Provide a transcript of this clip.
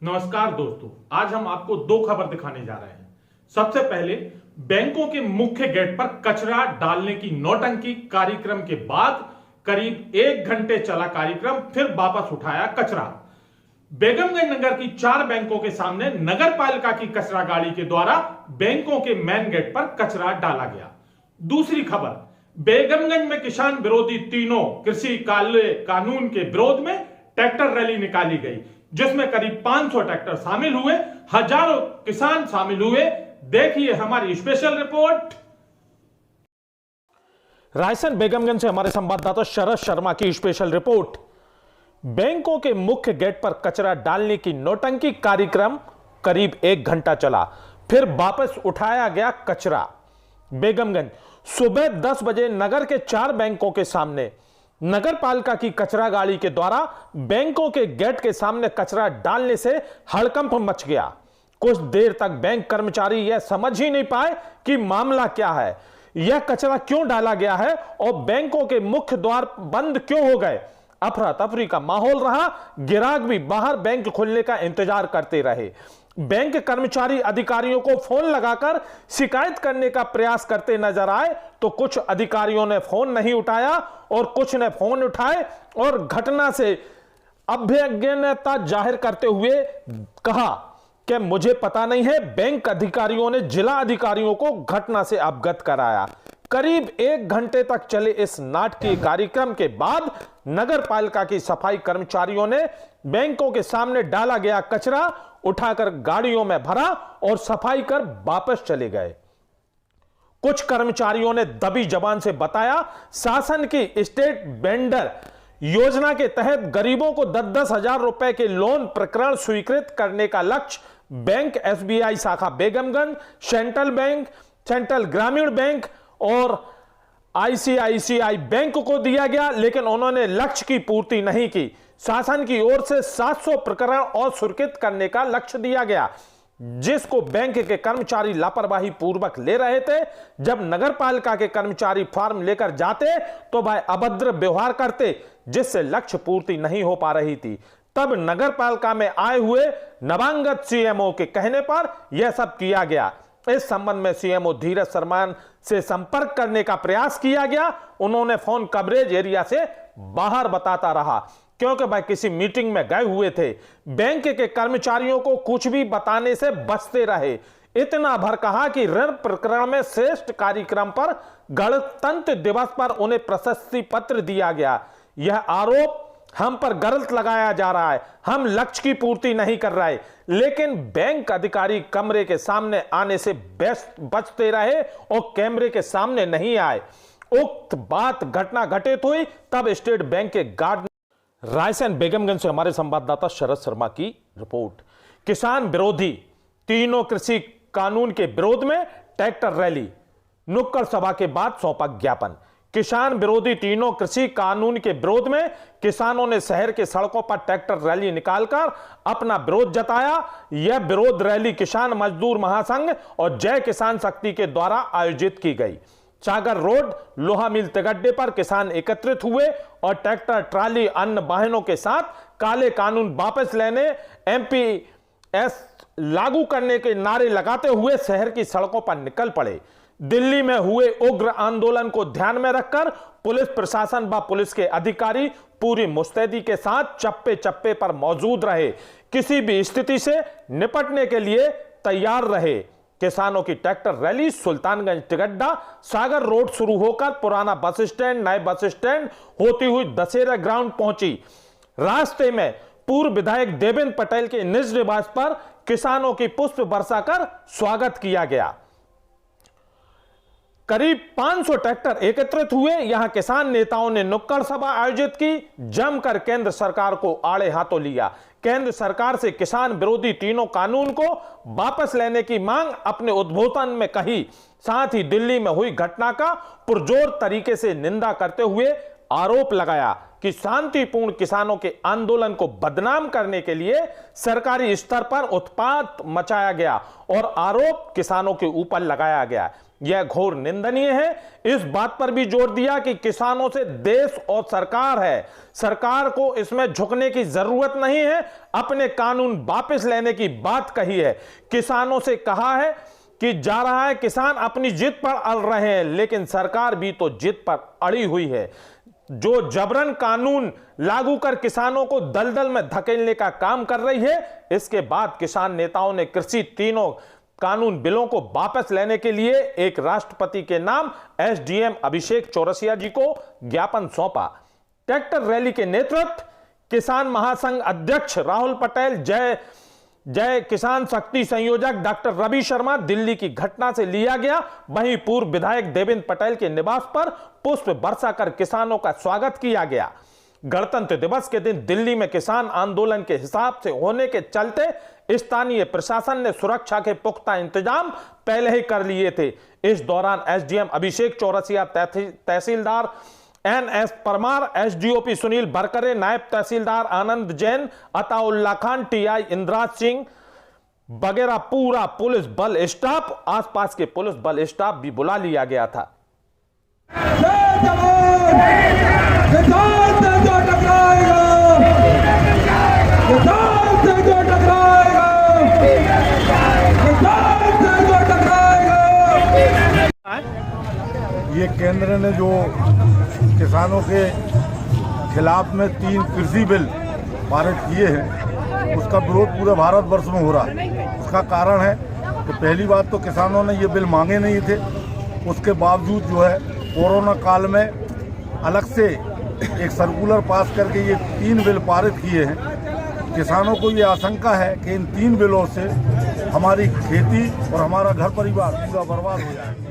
नमस्कार दोस्तों, आज हम आपको दो खबर दिखाने जा रहे हैं। सबसे पहले, बैंकों के मुख्य गेट पर कचरा डालने की नौटंकी कार्यक्रम के बाद करीब 1 घंटे चला कार्यक्रम, फिर वापस उठाया कचरा। बेगमगंज नगर की 4 बैंकों के सामने नगर पालिका की कचरा गाड़ी के द्वारा बैंकों के मेन गेट पर कचरा डाला गया। दूसरी खबर, बेगमगंज में किसान विरोधी तीनों कृषि कानून के विरोध में ट्रैक्टर रैली निकाली गई, जिसमें करीब 500 ट्रैक्टर शामिल हुए, हजारों किसान शामिल हुए। देखिए हमारी स्पेशल रिपोर्ट। रायसेन बेगमगंज से हमारे संवाददाता शरद शर्मा की स्पेशल रिपोर्ट। बैंकों के मुख्य गेट पर कचरा डालने की नौटंकी कार्यक्रम करीब 1 घंटा चला, फिर वापस उठाया गया कचरा। बेगमगंज सुबह 10 बजे नगर के 4 बैंकों के सामने नगर पालिका की कचरा गाड़ी के द्वारा बैंकों के गेट के सामने कचरा डालने से हड़कंप मच गया। कुछ देर तक बैंक कर्मचारी यह समझ ही नहीं पाए कि मामला क्या है, यह कचरा क्यों डाला गया है और बैंकों के मुख्य द्वार बंद क्यों हो गए। अफरा तफरी का माहौल रहा, ग्राहक भी बाहर बैंक खुलने का इंतजार करते रहे। बैंक कर्मचारी अधिकारियों को फोन लगाकर शिकायत करने का प्रयास करते नजर आए, तो कुछ अधिकारियों ने फोन नहीं उठाया और कुछ ने फोन उठाए और घटना से अभ्यज्ञता जाहिर करते हुए कहा कि मुझे पता नहीं है। बैंक अधिकारियों ने जिला अधिकारियों को घटना से अवगत कराया। करीब 1 घंटे तक चले इस नाटकीय कार्यक्रम के बाद नगर पालिका की सफाई कर्मचारियों ने बैंकों के सामने डाला गया कचरा उठाकर गाड़ियों में भरा और सफाई कर वापस चले गए। कुछ कर्मचारियों ने दबी जबान से बताया, शासन की स्टेट वेंडर योजना के तहत गरीबों को 10-10 हजार रुपए के लोन प्रकरण स्वीकृत करने का लक्ष्य बैंक एसबीआई शाखा बेगमगंज, सेंट्रल बैंक, सेंट्रल ग्रामीण बैंक और आईसीआईसीआई बैंक को दिया गया, लेकिन उन्होंने लक्ष्य की पूर्ति नहीं की। शासन की ओर से 700 प्रकरण और स्वीकृत करने का लक्ष्य दिया गया, जिसको बैंक के कर्मचारी लापरवाही पूर्वक ले रहे थे। जब नगर पालिका के कर्मचारी फॉर्म लेकर जाते तो वह अभद्र व्यवहार करते, जिससे लक्ष्य पूर्ति नहीं हो पा रही थी। तब नगर पालिका में आए हुए नवांगत सीएमओ के कहने पर यह सब किया गया। इस संबंध में सीएमओ धीरज शर्मा से संपर्क करने का प्रयास किया गया। उन्होंने फोन कवरेज एरिया से बाहर बताता रहा, क्योंकि वह किसी मीटिंग में गए हुए थे। बैंक के कर्मचारियों को कुछ भी बताने से बचते रहे। इतना भर कहा कि ऋण प्रकरण में श्रेष्ठ कार्यक्रम पर गणतंत्र दिवस पर उन्हें प्रशस्ति पत्र दिया गया। यह आरोप हम पर गलत लगाया जा रहा है। हम लक्ष्य की पूर्ति नहीं कर रहे, लेकिन बैंक अधिकारी कमरे के सामने आने से बचते रहे और कैमरे के सामने नहीं आए। उक्त बात घटना घटित हुई तब स्टेट बैंक के गार्ड। रायसेन बेगमगंज से हमारे संवाददाता शरद शर्मा की रिपोर्ट। किसान विरोधी तीनों कृषि कानून के विरोध में ट्रैक्टर रैली, नुक्कड़ सभा के बाद सौंपा ज्ञापन। किसान विरोधी तीनों कृषि कानून के विरोध में किसानों ने शहर के सड़कों पर ट्रैक्टर रैली निकालकर अपना विरोध जताया। यह विरोध रैली किसान मजदूर महासंघ और जय किसान शक्ति के द्वारा आयोजित की गई। सागर रोड लोहा मिल तिगड्डे पर किसान एकत्रित हुए और ट्रैक्टर, ट्राली, अन्य वाहनों के साथ काले कानून वापस लेने, एमपीएस लागू करने के नारे लगाते हुए शहर की सड़कों पर निकल पड़े। दिल्ली में हुए उग्र आंदोलन को ध्यान में रखकर पुलिस प्रशासन व पुलिस के अधिकारी पूरी मुस्तैदी के साथ चप्पे चप्पे पर मौजूद रहे, किसी भी स्थिति से निपटने के लिए तैयार रहे। किसानों की ट्रैक्टर रैली सुल्तानगंज तिगड्डा सागर रोड शुरू होकर पुराना बस स्टैंड, नए बस स्टैंड होती हुई दशहरा ग्राउंड पहुंची। रास्ते में पूर्व विधायक देवेंद्र पटेल के निज निवास पर किसानों की पुष्प वर्षा कर स्वागत किया गया। करीब 500 ट्रैक्टर एकत्रित हुए। यहां किसान नेताओं ने नुक्कड़ सभा आयोजित की, जमकर केंद्र सरकार को आड़े हाथों लिया। केंद्र सरकार से किसान विरोधी तीनों कानून को वापस लेने की मांग अपने उद्बोधन में कही। साथ ही दिल्ली में हुई घटना का पुरजोर तरीके से निंदा करते हुए आरोप लगाया कि शांतिपूर्ण किसानों के आंदोलन को बदनाम करने के लिए सरकारी स्तर पर उत्पात मचाया गया और आरोप किसानों के ऊपर लगाया गया। यह घोर निंदनीय है। इस बात पर भी जोर दिया कि किसानों से देश और सरकार है, सरकार को इसमें झुकने की जरूरत नहीं है, अपने कानून वापस लेने की बात कही है। किसानों से कहा है कि जा रहा है किसान अपनी जिद पर अड़ रहे हैं, लेकिन सरकार भी तो जिद पर अड़ी हुई है, जो जबरन कानून लागू कर किसानों को दलदल में धकेलने का काम कर रही है। इसके बाद किसान नेताओं ने कृषि तीनों कानून बिलों को वापस लेने के लिए एक राष्ट्रपति के नाम एसडीएम अभिषेक चौरसिया जी को ज्ञापन सौंपा। ट्रैक्टर रैली के नेतृत्व किसान महासंघ अध्यक्ष राहुल पटेल, जय किसान शक्ति संयोजक डॉक्टर रवि शर्मा, दिल्ली की घटना से लिया गया। वहीं पूर्व विधायक देवेंद्र पटेल के निवास पर पुष्प वर्षा कर किसानों का स्वागत किया गया। गणतंत्र दिवस के दिन दिल्ली में किसान आंदोलन के हिसाब से होने के चलते स्थानीय प्रशासन ने सुरक्षा के पुख्ता इंतजाम पहले ही कर लिए थे। इस दौरान एसडीएम अभिषेक चौरसिया, तहसीलदार एनएस परमार, एसडीओपी सुनील बरकरे, नायब तहसीलदार आनंद जैन, अताउल्ला खान, टीआई इंद्राज सिंह वगैरह पूरा पुलिस बल स्टाफ, आसपास के पुलिस बल स्टाफ भी बुला लिया गया था। ये केंद्र ने जो किसानों के खिलाफ में 3 कृषि बिल पारित किए हैं, उसका विरोध पूरे भारत वर्ष में हो रहा है। उसका कारण है कि पहली बात तो किसानों ने ये बिल मांगे नहीं थे, उसके बावजूद जो है कोरोना काल में अलग से एक सर्कुलर पास करके ये 3 बिल पारित किए हैं। किसानों को ये आशंका है कि इन 3 बिलों से हमारी खेती और हमारा घर परिवार पूरा बर्बाद हो जाएगा।